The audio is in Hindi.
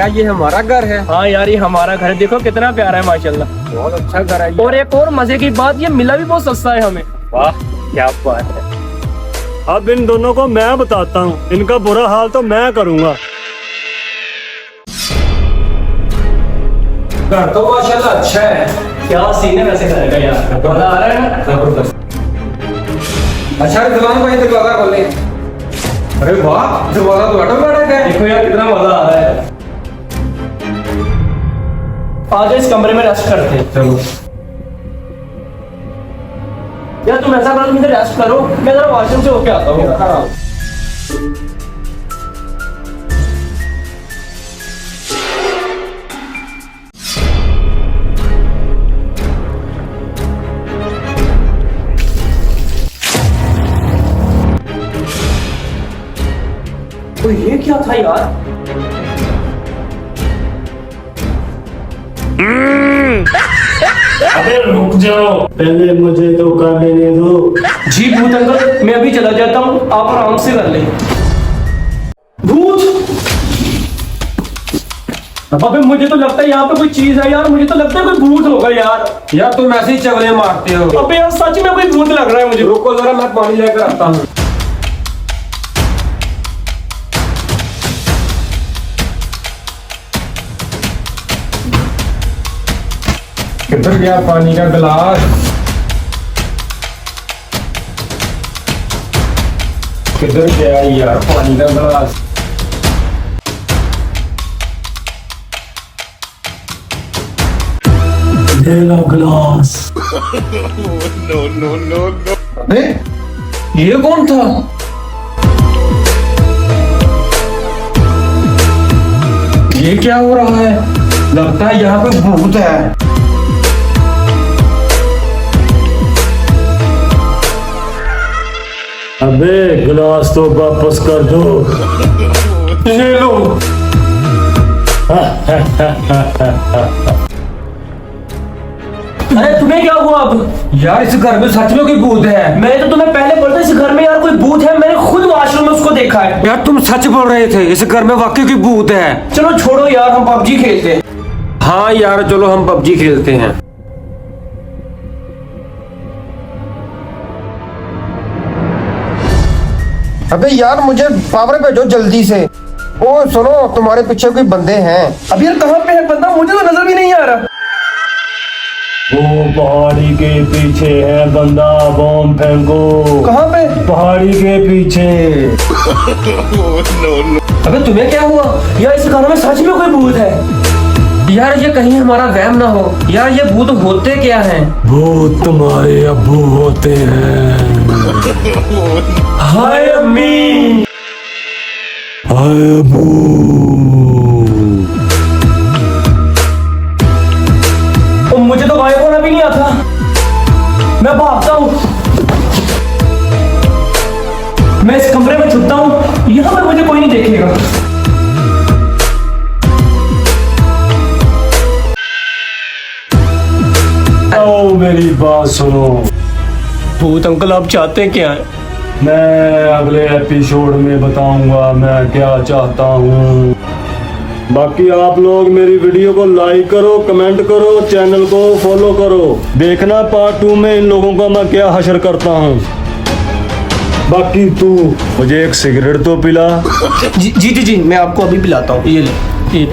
क्या ये हमारा घर है? हाँ यार, ये हमारा घर है। देखो कितना प्यारा है माशाल्लाह। बहुत अच्छा घर है ये। और एक और मजे की बात, ये मिला भी बहुत सस्ता है हमें। वाह क्या बात है। अब इन दोनों को मैं बताता हूँ, इनका बुरा हाल तो मैं करूँगा। घर तो माशाल्लाह अच्छा है। क्या सीन है वैसे घर का यार, मजा आ रहा है ना। जबरदस्त। अच्छा रिजवान भाई दरवाजा खोले। अरे वाह दरवाजा तो ऑटोमेटिक है। देखो यार कितना मजा आ रहा है। आज इस कमरे में रेस्ट करते हैं। चलो यार तुम ऐसा करो, तुम इधर रेस्ट करो, मैं जरा वॉशरूम से होके आता हूँ। तो ये क्या था यार? अबे रुक जाओ, पहले मुझे तो कर लेने दो। जी भूत अंकल, मैं अभी चला जाता हूँ, आप आराम से कर लें। भूत! अबे मुझे तो लगता है यहाँ पे कोई चीज है यार, मुझे तो लगता है कोई भूत होगा यार। यार तुम ऐसे ही चवले मारते हो। अबे यार सच में कोई भूत लग रहा है मुझे। रुको जरा मैं पानी लेकर आता हूँ। किधर गया पानी का गिलास? किधर गया यार पानी का गिलास? दे लो गिलास। अरे ये कौन था? ये क्या हो रहा है? लगता है यहाँ पे भूत है। अबे गिलास तो वापस कर दो। ये लो। अरे तुम्हें क्या हुआ अब? यार इस घर में सच में कोई भूत है। मैंने तो तुम्हें पहले बोला था इस घर में यार कोई भूत है, मैंने खुद वॉशरूम में उसको देखा है। यार तुम सच बोल रहे थे, इस घर में वाकई कोई भूत है। चलो छोड़ो यार, हम पबजी खेलते हैं। हाँ यार चलो हम पबजी खेलते हैं। अबे यार मुझे पावर भेजो जल्दी से। ओ सुनो तुम्हारे पीछे कोई बंदे हैं। अब यार कहाँ पे है बंदा, मुझे तो नजर भी नहीं आ रहा। वो पहाड़ी के पीछे है बंदा, बॉम्ब फेंको। कहाँ पे? पहाड़ी के पीछे। अबे तुम्हें क्या हुआ? यार इस घर में सच में कोई भूत है। यार ये कहीं हमारा वहम ना हो। यार ये भूत होते क्या हैं? भूत तुम्हारे अब्बू होते हैं। हाय अम्मी। हाय अब्बू। मुझे तो गायब होना भी नहीं आता, मैं भागता हूँ। मैं इस कमरे में छुपता हूँ, यहाँ पर मुझे कोई नहीं देखेगा। आओ मेरी बात सुनो। भूत अंकल आप चाहते क्या है? मैं अगले एपिसोड में बताऊंगा मैं क्या चाहता हूँ। बाकी आप लोग मेरी वीडियो को लाइक करो, कमेंट करो, चैनल को फॉलो करो। देखना पार्ट 2 में इन लोगों का मैं क्या हशर करता हूँ। बाकी तू मुझे एक सिगरेट तो पिला। जी, मैं आपको अभी पिलाता हूँ। ये ले।